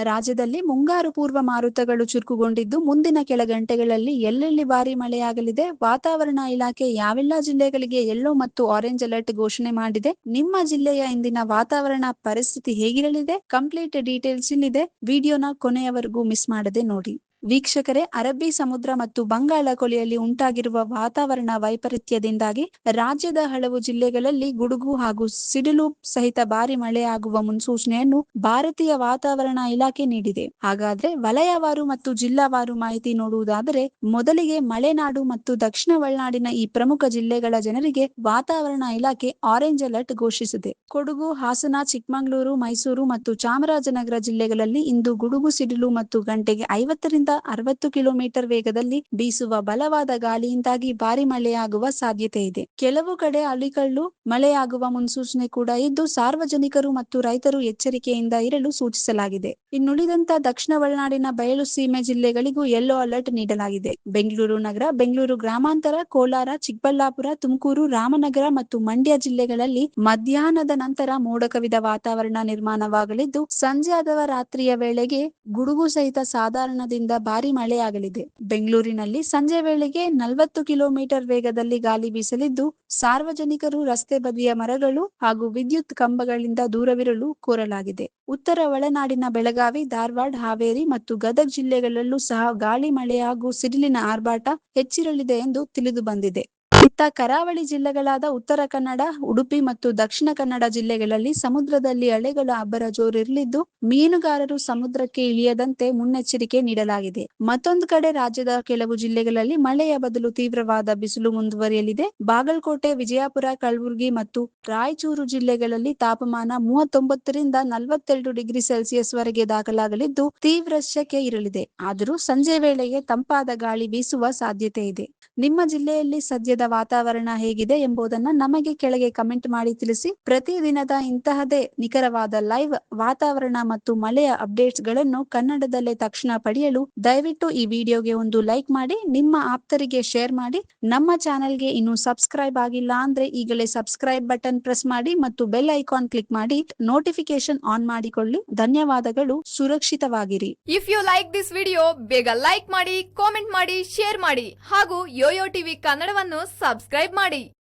ರಾಜ್ಯದಲ್ಲಿ ಮುಂಗಾರು ಪೂರ್ವ ಮಾರುತಗಳು ಚುರುಕುಗೊಂಡಿದ್ದು ಮುಂದಿನ ಕೆಲ ಗಂಟೆಗಳಲ್ಲಿ ಎಲ್ಲೆಲ್ಲಿ ಭಾರಿ ಮಳೆಯಾಗಲಿದೆ. ವಾತಾವರಣ ಇಲಾಖೆ ಯಾವೆಲ್ಲಾ ಜಿಲ್ಲೆಗಳಿಗೆ ಯೆಲ್ಲೋ ಮತ್ತು ಆರೆಂಜ್ ಅಲರ್ಟ್ ಘೋಷಣೆ ಮಾಡಿದೆ. ನಿಮ್ಮ ಜಿಲ್ಲೆಯ ಇಂದಿನ ವಾತಾವರಣ ಪರಿಸ್ಥಿತಿ ಹೇಗಿರಲಿದೆ? ಕಂಪ್ಲೀಟ್ ಡೀಟೇಲ್ಸ್ ಇಲ್ಲಿದೆ. ವಿಡಿಯೋನ ಕೊನೆಯವರೆಗೂ ಮಿಸ್ ಮಾಡದೆ ನೋಡಿ. ವೀಕ್ಷಕರೇ, ಅರಬ್ಬಿ ಸಮುದ್ರ ಮತ್ತು ಬಂಗಾಳ ಕೊಲ್ಲಿಯಲ್ಲಿ ಉಂಟಾಗಿರುವ ವಾತಾವರಣ ವೈಪರೀತ್ಯದಿಂದಾಗಿ ರಾಜ್ಯದ ಹಲವು ಜಿಲ್ಲೆಗಳಲ್ಲಿ ಗುಡುಗು ಹಾಗೂ ಸಿಡಿಲು ಸಹಿತ ಭಾರಿ ಮಳೆಯಾಗುವ ಮುನ್ಸೂಚನೆಯನ್ನು ಭಾರತೀಯ ವಾತಾವರಣ ಇಲಾಖೆ ನೀಡಿದೆ. ಹಾಗಾದ್ರೆ ವಲಯವಾರು ಮತ್ತು ಜಿಲ್ಲಾವಾರು ಮಾಹಿತಿ ನೋಡುವುದಾದರೆ, ಮೊದಲಿಗೆ ಮಲೆನಾಡು ಮತ್ತು ದಕ್ಷಿಣ ಒಳನಾಡಿನ ಈ ಪ್ರಮುಖ ಜಿಲ್ಲೆಗಳ ಜನರಿಗೆ ವಾತಾವರಣ ಇಲಾಖೆ ಆರೆಂಜ್ ಅಲರ್ಟ್ ಘೋಷಿಸಿದೆ. ಕೊಡಗು, ಹಾಸನ, ಚಿಕ್ಕಮಗಳೂರು, ಮೈಸೂರು ಮತ್ತು ಚಾಮರಾಜನಗರ ಜಿಲ್ಲೆಗಳಲ್ಲಿ ಇಂದು ಗುಡುಗು ಸಿಡಿಲು ಮತ್ತು ಗಂಟೆಗೆ 50ರಿಂದ 60 ಕಿಲೋಮೀಟರ್ ವೇಗದಲ್ಲಿ ಬೀಸುವ ಬಲವಾದ ಗಾಳಿಯಿಂದಾಗಿ ಭಾರಿ ಮಳೆಯಾಗುವ ಸಾಧ್ಯತೆ ಇದೆ. ಕೆಲವು ಕಡೆ ಅಲಿಕಲ್ಲು ಮಳೆಯಾಗುವ ಮುನ್ಸೂಚನೆ ಕೂಡ ಇದ್ದು, ಸಾರ್ವಜನಿಕರು ಮತ್ತು ರೈತರು ಎಚ್ಚರಿಕೆಯಿಂದ ಇರಲು ಸೂಚಿಸಲಾಗಿದೆ. ಇನ್ನುಳಿದಂತ ದಕ್ಷಿಣ ಒಳನಾಡಿನ ಬಯಲು ಸೀಮೆ ಜಿಲ್ಲೆಗಳಿಗೂ ಯೆಲ್ಲೋ ಅಲರ್ಟ್ ನೀಡಲಾಗಿದೆ. ಬೆಂಗಳೂರು ನಗರ, ಬೆಂಗಳೂರು ಗ್ರಾಮಾಂತರ, ಕೋಲಾರ, ಚಿಕ್ಕಬಳ್ಳಾಪುರ, ತುಮಕೂರು, ರಾಮನಗರ ಮತ್ತು ಮಂಡ್ಯ ಜಿಲ್ಲೆಗಳಲ್ಲಿ ಮಧ್ಯಾಹ್ನದ ನಂತರ ಮೋಡ ಕವಿದ ವಾತಾವರಣ ನಿರ್ಮಾಣವಾಗಲಿದ್ದು, ಸಂಜೆ ಅಥವಾ ರಾತ್ರಿಯ ವೇಳೆಗೆ ಗುಡುಗು ಸಹಿತ ಸಾಧಾರಣದಿಂದ ಭಾರಿ ಮಳೆಯಾಗಲಿದೆ. ಬೆಂಗಳೂರಿನಲ್ಲಿ ಸಂಜೆ ವೇಳೆಗೆ 40 ಕಿಲೋಮೀಟರ್ ವೇಗದಲ್ಲಿ ಗಾಳಿ ಬೀಸಲಿದ್ದು, ಸಾರ್ವಜನಿಕರು ರಸ್ತೆ ಬದಿಯ ಮರಗಳು ಹಾಗೂ ವಿದ್ಯುತ್ ಕಂಬಗಳಿಂದ ದೂರವಿರಲು ಕೋರಲಾಗಿದೆ. ಉತ್ತರ ಒಳನಾಡಿನ ಬೆಳಗಾವಿ, ಧಾರವಾಡ, ಹಾವೇರಿ ಮತ್ತು ಗದಗ ಜಿಲ್ಲೆಗಳಲ್ಲೂ ಸಹ ಗಾಳಿ, ಮಳೆ ಹಾಗೂ ಸಿಡಿಲಿನ ಆರ್ಭಟ ಹೆಚ್ಚಿರಲಿದೆ ಎಂದು ತಿಳಿದು ಬಂದಿದೆ. ಇತ್ತ ಕರಾವಳಿ ಜಿಲ್ಲೆಗಳಾದ ಉತ್ತರ ಕನ್ನಡ, ಉಡುಪಿ ಮತ್ತು ದಕ್ಷಿಣ ಕನ್ನಡ ಜಿಲ್ಲೆಗಳಲ್ಲಿ ಸಮುದ್ರದಲ್ಲಿ ಅಲೆಗಳ ಅಬ್ಬರ ಜೋರಿರಲಿದ್ದು, ಮೀನುಗಾರರು ಸಮುದ್ರಕ್ಕೆ ಇಳಿಯದಂತೆ ಮುನ್ನೆಚ್ಚರಿಕೆ ನೀಡಲಾಗಿದೆ. ಮತ್ತೊಂದು ಕಡೆ ರಾಜ್ಯದ ಕೆಲವು ಜಿಲ್ಲೆಗಳಲ್ಲಿ ಮಳೆಯ ಬದಲು ತೀವ್ರವಾದ ಬಿಸಿಲು ಮುಂದುವರಿಯಲಿದೆ. ಬಾಗಲಕೋಟೆ, ವಿಜಯಪುರ, ಕಲಬುರಗಿ ಮತ್ತು ರಾಯಚೂರು ಜಿಲ್ಲೆಗಳಲ್ಲಿ ತಾಪಮಾನ 39ರಿಂದ 42 ಡಿಗ್ರಿ ಸೆಲ್ಸಿಯಸ್ ವರೆಗೆ ದಾಖಲಾಗಲಿದ್ದು, ತೀವ್ರ ಸೆಕೆ ಇರಲಿದೆ. ಆದರೂ ಸಂಜೆ ವೇಳೆಗೆ ತಂಪಾದ ಗಾಳಿ ಬೀಸುವ ಸಾಧ್ಯತೆ ಇದೆ. ನಿಮ್ಮ ಜಿಲ್ಲೆಯಲ್ಲಿ ಸದ್ಯದ ವಾತಾವರಣ ಹೇಗಿದೆ ಎಂಬುದನ್ನು ನಮಗೆ ಕೆಳಗೆ ಕಮೆಂಟ್ ಮಾಡಿ ತಿಳಿಸಿ. ಪ್ರತಿದಿನದ ಇಂತಹದೇ ನಿಖರವಾದ ಲೈವ್ ವಾತಾವರಣ ಮತ್ತು ಮಳೆಯ ಅಪ್ಡೇಟ್ಸ್ ಗಳನ್ನು ಕನ್ನಡದಲ್ಲೇ ತಕ್ಷಣ ಪಡೆಯಲು ದಯವಿಟ್ಟು ಈ ವಿಡಿಯೋಗೆ ಒಂದು ಲೈಕ್ ಮಾಡಿ, ನಿಮ್ಮ ಆಪ್ತರಿಗೆ ಶೇರ್ ಮಾಡಿ. ನಮ್ಮ ಚಾನೆಲ್ಗೆ ಇನ್ನೂ ಸಬ್ಸ್ಕ್ರೈಬ್ ಆಗಿಲ್ಲ ಅಂದ್ರೆ ಈಗಲೇ ಸಬ್ಸ್ಕ್ರೈಬ್ ಬಟನ್ ಪ್ರೆಸ್ ಮಾಡಿ ಮತ್ತು ಬೆಲ್ ಐಕಾನ್ ಕ್ಲಿಕ್ ಮಾಡಿ ನೋಟಿಫಿಕೇಶನ್ ಆನ್ ಮಾಡಿಕೊಳ್ಳಿ. ಧನ್ಯವಾದಗಳು. ಸುರಕ್ಷಿತವಾಗಿರಿ. If you like this video, ಬೇಗ ಲೈಕ್ ಮಾಡಿ, ಕಾಮೆಂಟ್ ಮಾಡಿ, ಶೇರ್ ಮಾಡಿ ಹಾಗೂ ಯೋಯೋ ಟಿವಿ ಕನ್ನಡವನ್ನು ಸಬ್ಸ್ಕ್ರೈಬ್ ಮಾಡಿ.